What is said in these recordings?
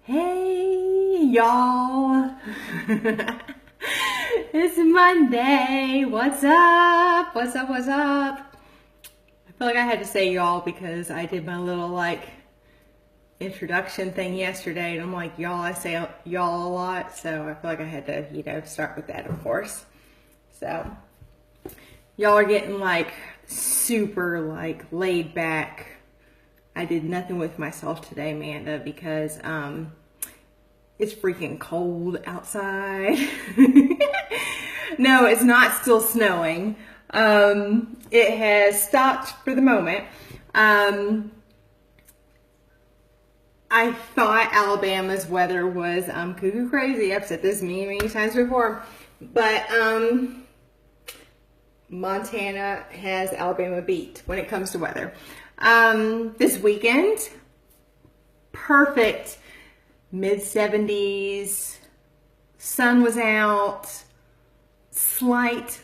Hey, y'all. It's Monday. What's up? What's up? What's up? I feel like I had to say y'all because I did my little introduction thing yesterday, and I'm like, y'all, I say y'all a lot, so I feel like I had to, start with that, of course. So, y'all are getting super laid back. I did nothing with myself today, Amanda, because it's freaking cold outside. No, it's not still snowing. It has stopped for the moment. I thought Alabama's weather was cuckoo crazy. I've said this many times before, but Montana has Alabama beat when it comes to weather. This weekend, perfect, mid-70s, sun was out, slight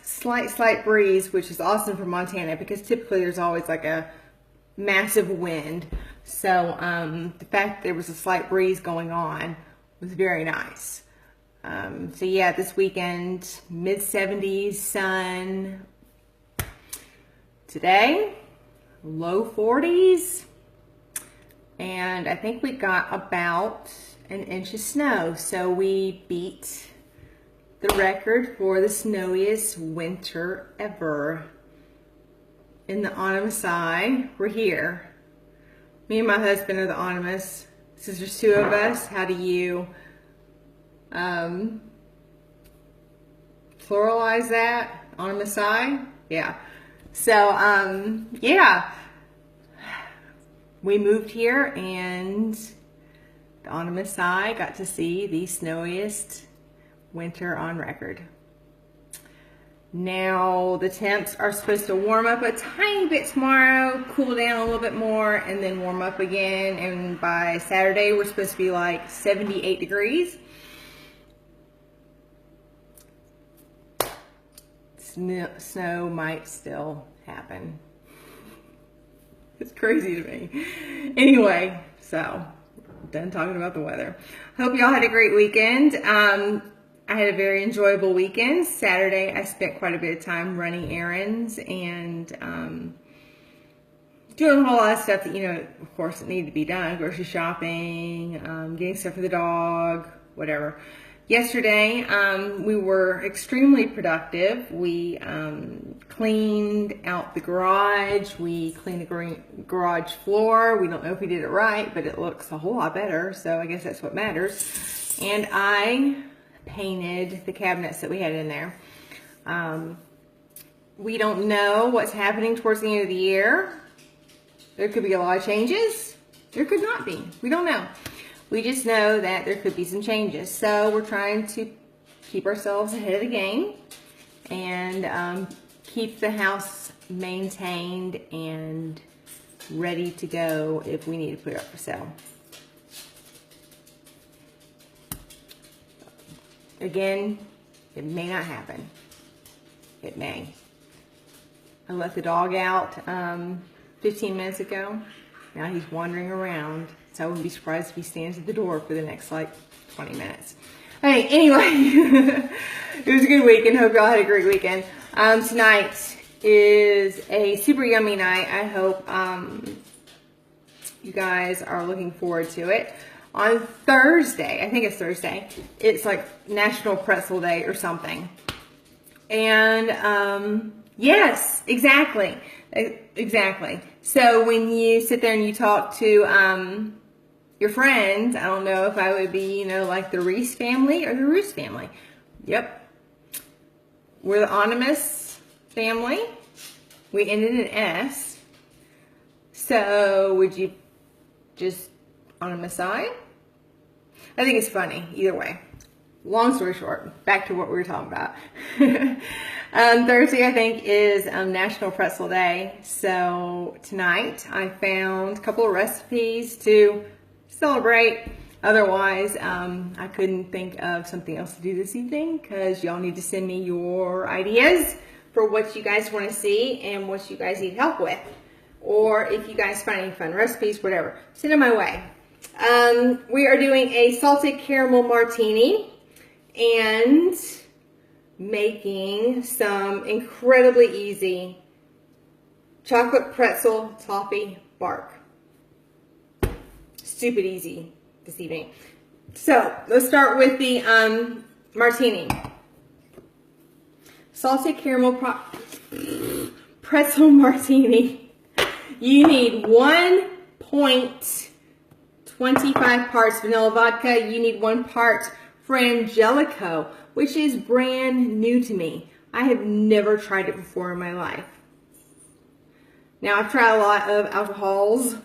breeze, which is awesome for Montana because typically there's always a massive wind. So the fact that there was a slight breeze going on was very nice. So yeah, this weekend, mid-70s, sun. Today, low 40s. And I think we got about an inch of snow. So we beat the record for the snowiest winter ever. In the Onamasi, we're here. Me and my husband are the Onamas. Since there's two of us, how do you pluralize that? Onamasi? Yeah. So, yeah. We moved here and the Onamasi got to see the snowiest winter on record. Now the temps are supposed to warm up a tiny bit tomorrow, cool down a little bit more, and then warm up again. And by Saturday, we're supposed to be 78 degrees. Snow might still happen. It's crazy to me. Anyway, so done talking about the weather. Hope y'all had a great weekend. I had a very enjoyable weekend. Saturday, I spent quite a bit of time running errands and doing a whole lot of stuff that, of course, it needed to be done. Grocery shopping, getting stuff for the dog, whatever. Yesterday, we were extremely productive. We cleaned out the garage. We cleaned the garage floor. We don't know if we did it right, but it looks a whole lot better, so I guess that's what matters. And I painted the cabinets that we had in there. We don't know what's happening towards the end of the year. There could be a lot of changes. There could not be. We don't know. We just know that there could be some changes. So we're trying to keep ourselves ahead of the game and keep the house maintained and ready to go if we need to put it up for sale. Again, it may not happen. It may. I let the dog out 15 minutes ago. Now he's wandering around. So I wouldn't be surprised if he stands at the door for the next 20 minutes. Okay, anyway, it was a good weekend. Hope y'all had a great weekend. Tonight is a super yummy night. I hope you guys are looking forward to it. On Thursday, I think it's Thursday, it's National Pretzel Day or something. And yes, exactly. So when you sit there and you talk to your friends, I don't know if I would be, the Reese family or the Roos family. Yep. We're the Onamas family. We ended in S. So would you just Onamasi? I think it's funny, either way. Long story short, back to what we were talking about. Thursday, I think, is National Pretzel Day. So tonight, I found a couple of recipes to celebrate. Otherwise, I couldn't think of something else to do this evening because y'all need to send me your ideas for what you guys want to see and what you guys need help with. Or if you guys find any fun recipes, whatever, send them my way. We are doing a salted caramel martini and making some incredibly easy chocolate pretzel toffee bark. Stupid easy this evening. So let's start with the martini. Salted caramel pretzel martini. You need 1.25 parts vanilla vodka. You need 1 part Frangelico, which is brand new to me. I have never tried it before in my life. Now, I've tried a lot of alcohols,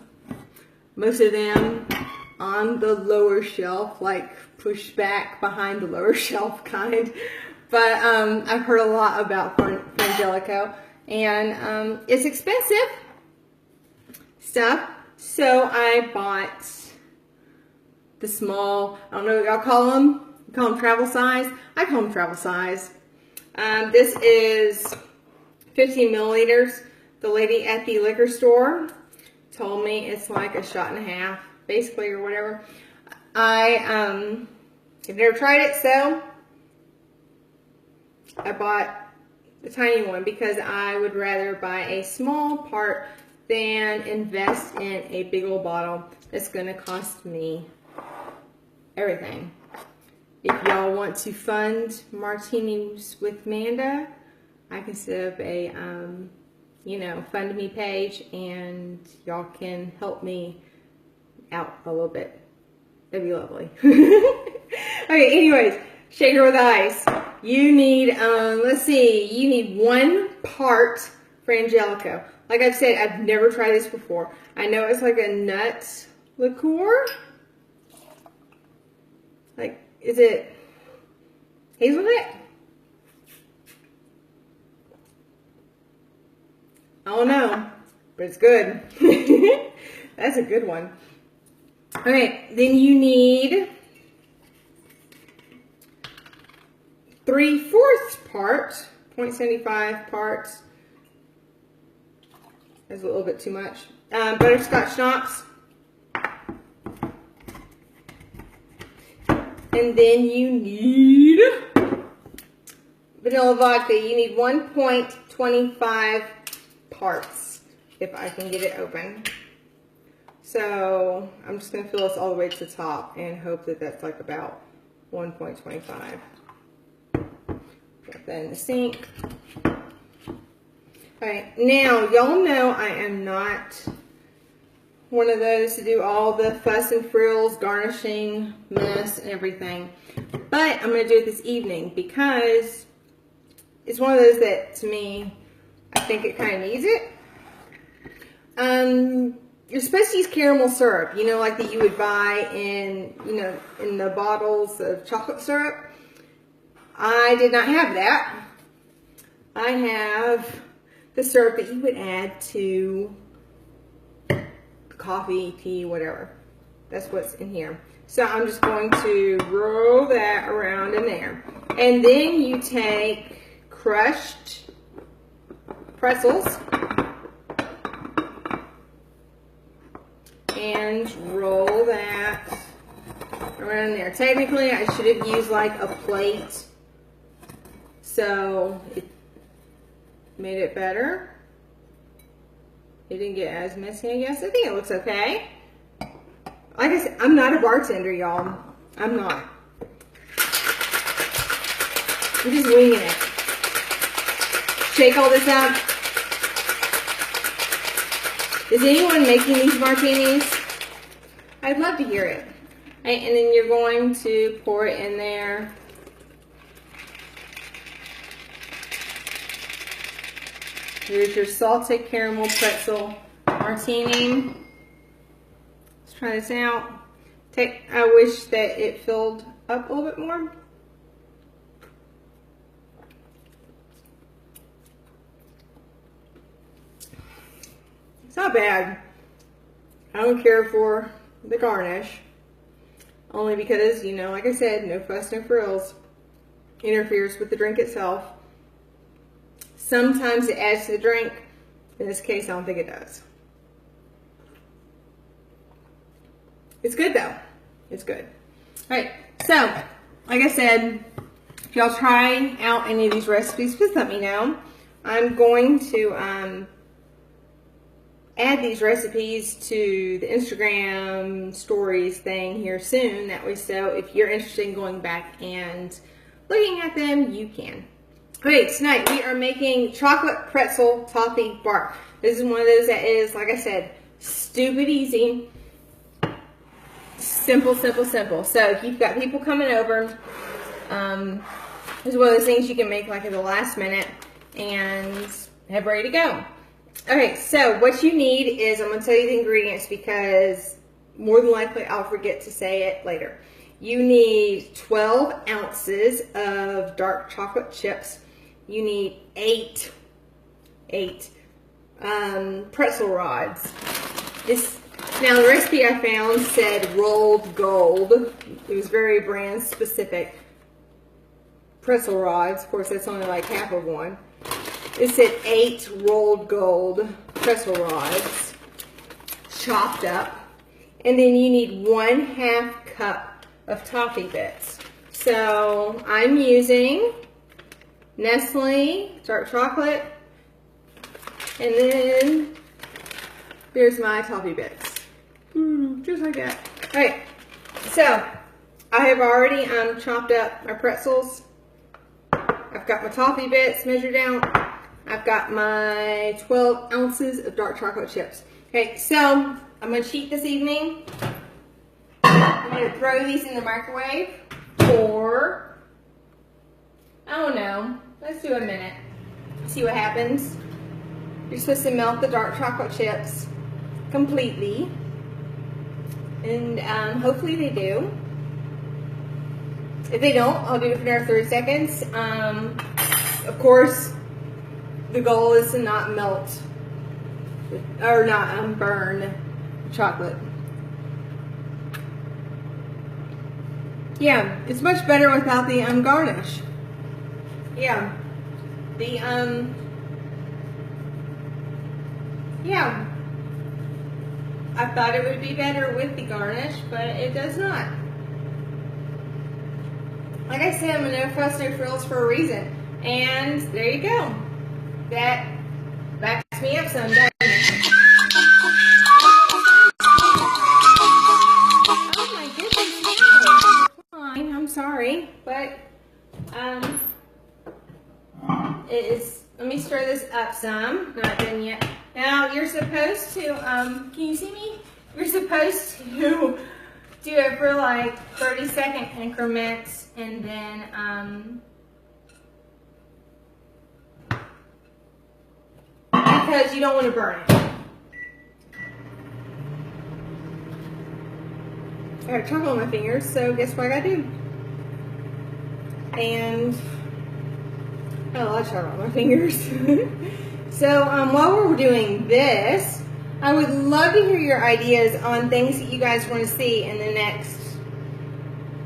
most of them on the lower shelf, like pushed back behind the lower shelf kind. But I've heard a lot about Frangelico, and it's expensive stuff. So I bought the small, I don't know what y'all call them. You call them travel size? I call them travel size. This is 15 milliliters. The lady at the liquor store told me it's like a shot and a half, basically, or whatever. I have never tried it, so I bought the tiny one because I would rather buy a small part than invest in a big old bottle that's going to cost me everything. If y'all want to fund Martinis with Manda, I can set up a fund me page, and y'all can help me out a little bit. That'd be lovely. Okay, anyways, shaker with ice. You need, let's see, you need 1 part Frangelico. Like I've said, I've never tried this before. I know it's like a nut liqueur. Like, is it hazelnut? I don't know, but it's good. That's a good one. Okay, then you need 3/4 part, 0.75 parts. That's a little bit too much. Butterscotch schnapps. And then you need vanilla vodka. You need 1.25 parts, if I can get it open. So I'm just going to fill this all the way to the top and hope that that's like about 1.25. Put that in the sink. Alright, now y'all know I am not one of those to do all the fuss and frills, garnishing, mess, and everything. But I'm going to do it this evening because it's one of those that, to me, I think it kind of needs it. You're supposed to use caramel syrup, you know, like that you would buy in, in the bottles of chocolate syrup. I did not have that. I have the syrup that you would add to coffee, tea, whatever. That's what's in here. So I'm just going to roll that around in there. And then you take crushed pretzels and roll that around there. Technically, I should have used like a plate, so it made it better. It didn't get as messy, I guess. I think it looks okay. Like I said, I'm not a bartender, y'all. I'm not. I'm just winging it. Shake all this up. Is anyone making these martinis? I'd love to hear it. And then you're going to pour it in there. Here's your salted caramel pretzel martini. Let's try this out. I wish that it filled up a little bit more. It's not bad. I don't care for the garnish. Only because, like I said, no fuss, no frills. Interferes with the drink itself. Sometimes it adds to the drink. In this case, I don't think it does. It's good though. It's good. All right, so like I said, if y'all try out any of these recipes, please let me know. I'm going to add these recipes to the Instagram stories thing here soon. That way, so if you're interested in going back and looking at them, you can. Okay, tonight we are making chocolate pretzel toffee bar. This is one of those that is, like I said, stupid easy. Simple, simple, simple. So if you've got people coming over, this is one of those things you can make like at the last minute and have ready to go. Okay, so what you need is, I'm going to tell you the ingredients because more than likely I'll forget to say it later. You need 12 ounces of dark chocolate chips. You need eight pretzel rods. Now the recipe I found said rolled gold. It was very brand specific. Pretzel rods, of course that's only like half of one. It said 8 rolled gold pretzel rods, chopped up. And then you need 1/2 cup of toffee bits. So I'm using Nestle dark chocolate, and then there's my toffee bits. Just like that. All right, so I have already chopped up my pretzels. I've got my toffee bits measured out. I've got my 12 ounces of dark chocolate chips. Okay, so I'm going to cheat this evening. I'm going to throw these in the microwave for, I don't know, let's do a minute. See what happens. You're supposed to melt the dark chocolate chips completely. And hopefully they do. If they don't, I'll do it for another 30 seconds. Of course, the goal is to not melt or not burn chocolate. Yeah, it's much better without the garnish. Yeah, yeah. I thought it would be better with the garnish, but it does not. Like I said, I'm a no fuss, no frills for a reason. And there you go. That backs me up some, doesn't it? Oh my goodness, no. Fine, I'm sorry, but it is. Let me stir this up some. Not done yet. Now you're supposed to, can you see me? You're supposed to do it for like 30-second increments, and then, because you don't want to burn it. I got chocolate on my fingers, so guess what I gotta do? And I got a lot of chocolate on my fingers. So while we're doing this, I would love to hear your ideas on things that you guys want to see in the next,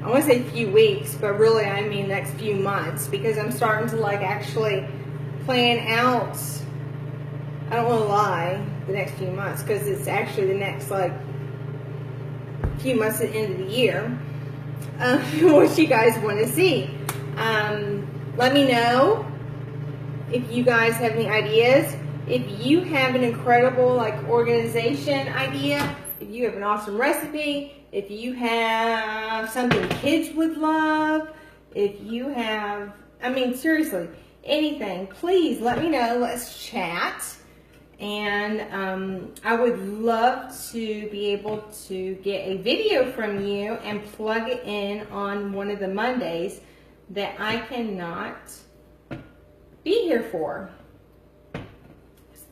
I want to say few weeks, but really I mean next few months, because I'm starting to like actually plan out, I don't want to lie, the next few months, because it's actually the next like few months at the end of the year, what you guys want to see. Let me know if you guys have any ideas. If you have an incredible like organization idea, if you have an awesome recipe, if you have something kids would love, if you have, I mean seriously, anything, please let me know. Let's chat. And I would love to be able to get a video from you and plug it in on one of the Mondays that I cannot be here for.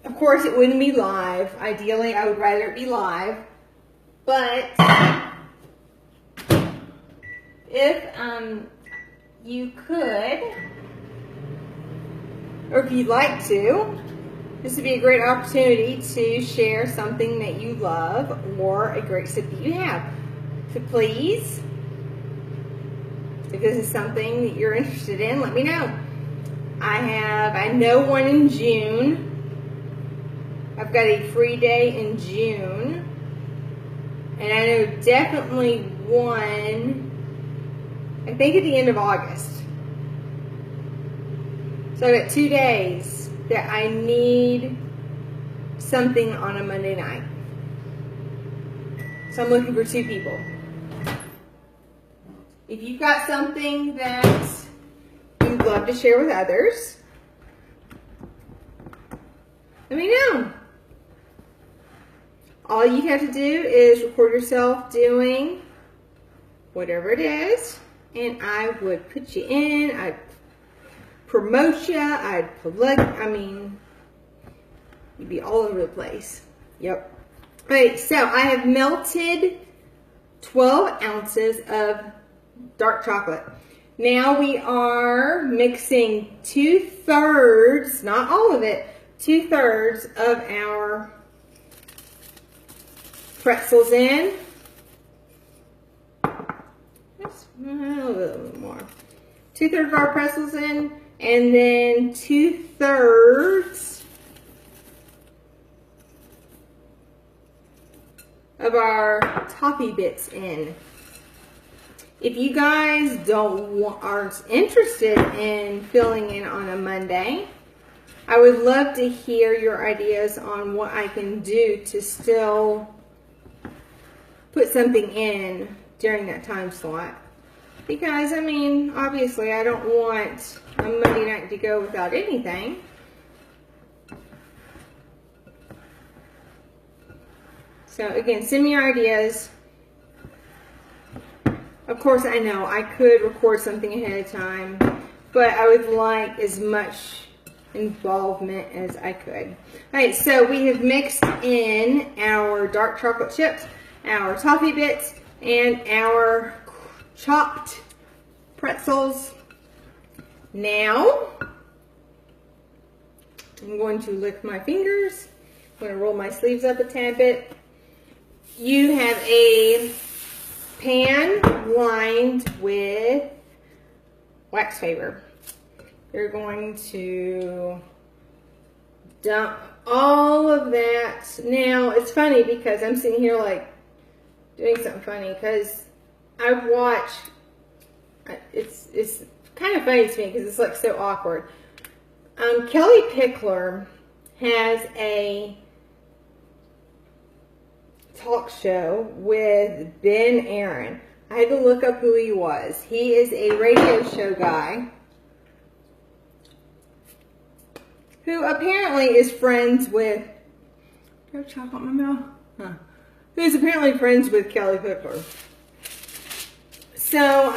Of course, it wouldn't be live. Ideally, I would rather it be live. But if you could, or if you'd like to, this would be a great opportunity to share something that you love or a great tip that you have. So please, if this is something that you're interested in, let me know. I know one in June. I've got a free day in June. And I know definitely one, I think at the end of August. So I got 2 days that I need something on a Monday night. So I'm looking for 2 people. If you've got something that you'd love to share with others, let me know. All you have to do is record yourself doing whatever it is, and I would put you in, I'd promote you, I'd plug, I mean, you'd be all over the place. Yep. All right, so I have melted 12 ounces of dark chocolate. Now we are mixing 2/3, not all of it, 2/3 of our pretzels in. Just a little bit more. 2/3 of our pretzels in, and then 2/3 of our toffee bits in. If you guys aren't interested in filling in on a Monday, I would love to hear your ideas on what I can do to still put something in during that time slot. Because, I mean, obviously I don't want a Monday night to go without anything. So again, send me your ideas. Of course, I know I could record something ahead of time, but I would like as much involvement as I could. All right, so we have mixed in our dark chocolate chips, our toffee bits, and our chopped pretzels. Now, I'm going to lick my fingers. I'm going to roll my sleeves up a tad bit. You have a pan lined with wax paper. You're going to dump all of that. Now, it's funny because I'm sitting here like doing something funny because I watch, it's kind of funny to me because it's like so awkward. Kelly Pickler has a talk show with Ben Aaron. I had to look up who he was. He is a radio show guy who apparently is friends with, do I have chocolate in my mouth? Huh. Who's apparently friends with Kelly Pickler. So,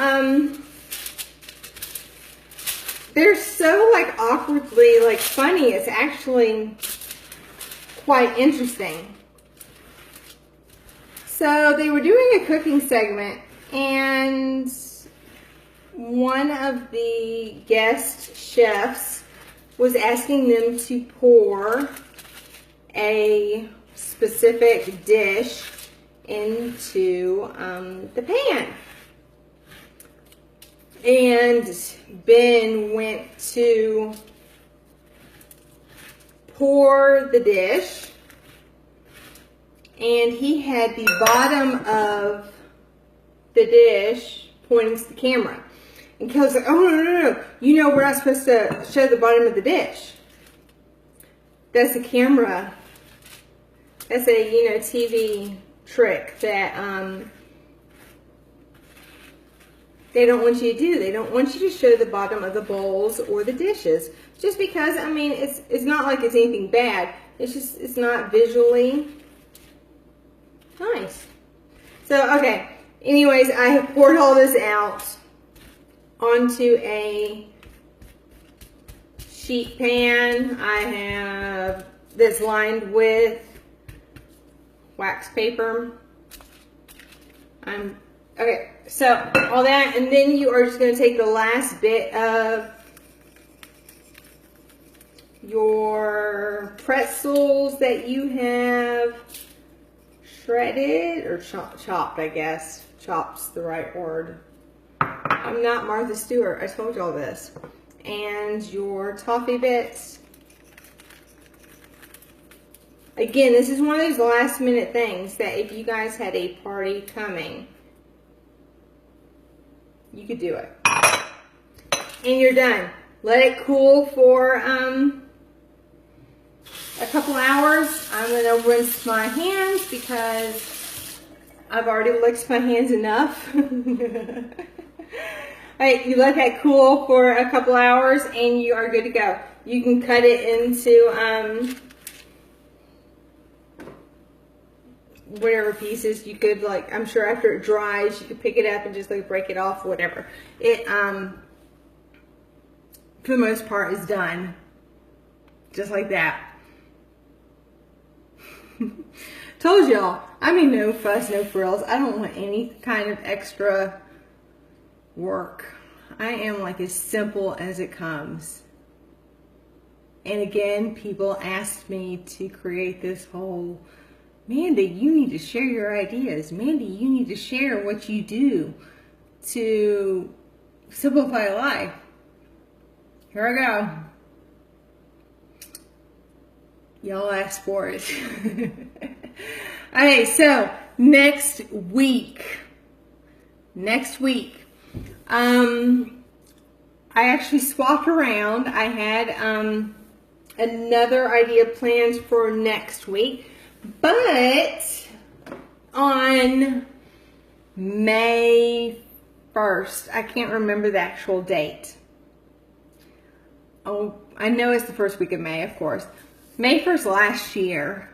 they're so like awkwardly like funny. It's actually quite interesting. So they were doing a cooking segment, and one of the guest chefs was asking them to pour a specific dish into the pan. And Ben went to pour the dish, and he had the bottom of the dish pointing to the camera. And Kelly's like, oh, no. You know we're not supposed to show the bottom of the dish. That's a camera. That's a, TV trick that they don't want you to do. They don't want you to show the bottom of the bowls or the dishes. Just because, I mean, it's not like it's anything bad. It's just, it's not visually nice. So, okay. Anyways, I have poured all this out onto a sheet pan. I have this lined with wax paper. Okay, so all that, and then you are just going to take the last bit of your pretzels that you have shredded, or chopped, I guess. Chopped's the right word. I'm not Martha Stewart. I told you all this. And your toffee bits. Again, this is one of those last minute things that if you guys had a party coming, you could do it. And you're done. Let it cool for a couple hours. I'm going to rinse my hands because I've already licked my hands enough. Alright, you let that cool for a couple hours and you are good to go. You can cut it into whatever pieces. You could, like, I'm sure after it dries, you could pick it up and just like break it off, whatever. It for the most part is done just like that. Told y'all, I mean, no fuss, no frills. I don't want any kind of extra work. I am like as simple as it comes. And again, people asked me to create this whole, Mandy, you need to share your ideas. Mandy, you need to share what you do to simplify life. Here I go. Y'all asked for it. Alright, so next week, I actually swapped around. I had another idea planned for next week, but on May 1st, I can't remember the actual date. Oh, I know it's the first week of May, of course. May 1st last year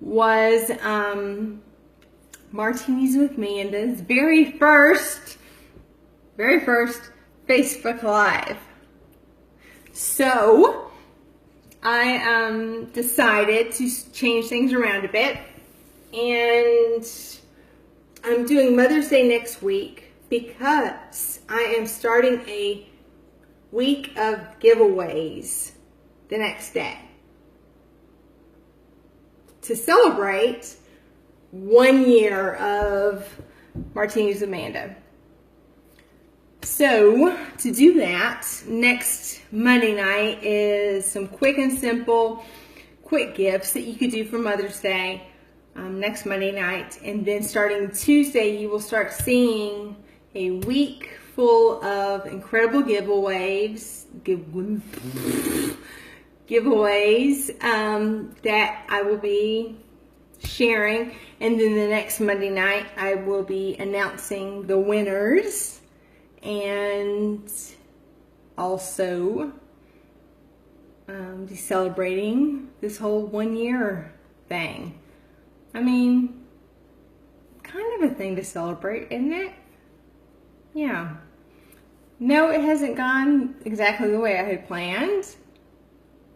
was Martinis with Amanda's very first Facebook Live. So I decided to change things around a bit, and I'm doing Mother's Day next week because I am starting a week of giveaways the next day to celebrate 1 year of Martinis with Amanda. So to do that, next Monday night is some quick and simple, quick gifts that you could do for Mother's Day next Monday night. And then starting Tuesday, you will start seeing a week full of incredible giveaways that I will be sharing. And then the next Monday night, I will be announcing the winners and also be celebrating this whole 1 year thing. I mean, kind of a thing to celebrate, isn't it? Yeah. No, it hasn't gone exactly the way I had planned,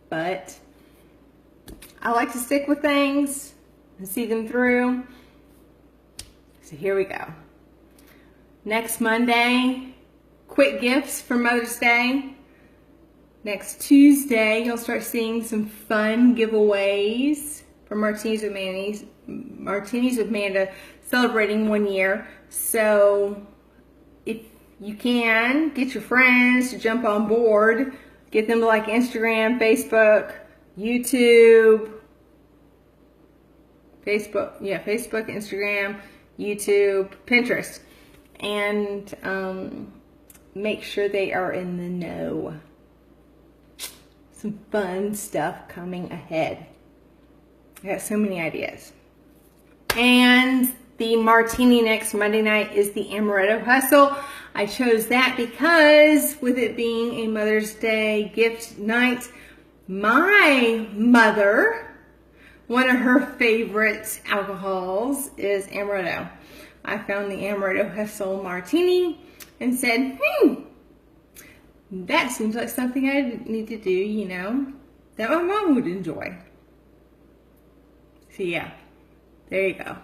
but I like to stick with things and see them through. So here we go. Next Monday, quick gifts for Mother's Day. Next Tuesday, you'll start seeing some fun giveaways for Martinis with Amanda celebrating 1 year. So if you can, get your friends to jump on board. Get them to like Instagram, Facebook, YouTube. Facebook, Instagram, YouTube, Pinterest. And make sure they are in the know. Some fun stuff coming ahead. I got so many ideas. And the martini next Monday night is the Amaretto Hustle. I chose that because with it being a Mother's Day gift night, my mother, one of her favorite alcohols is Amaretto. I found the Amaretto Hustle Martini and said, that seems like something I need to do, you know, that my mom would enjoy. So yeah, there you go.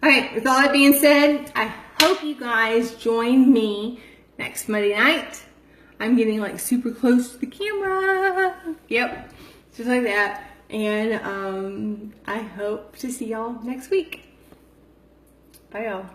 Alright, with all that being said, I hope you guys join me next Monday night. I'm getting like super close to the camera. Yep, just like that. And I hope to see y'all next week. Bye y'all.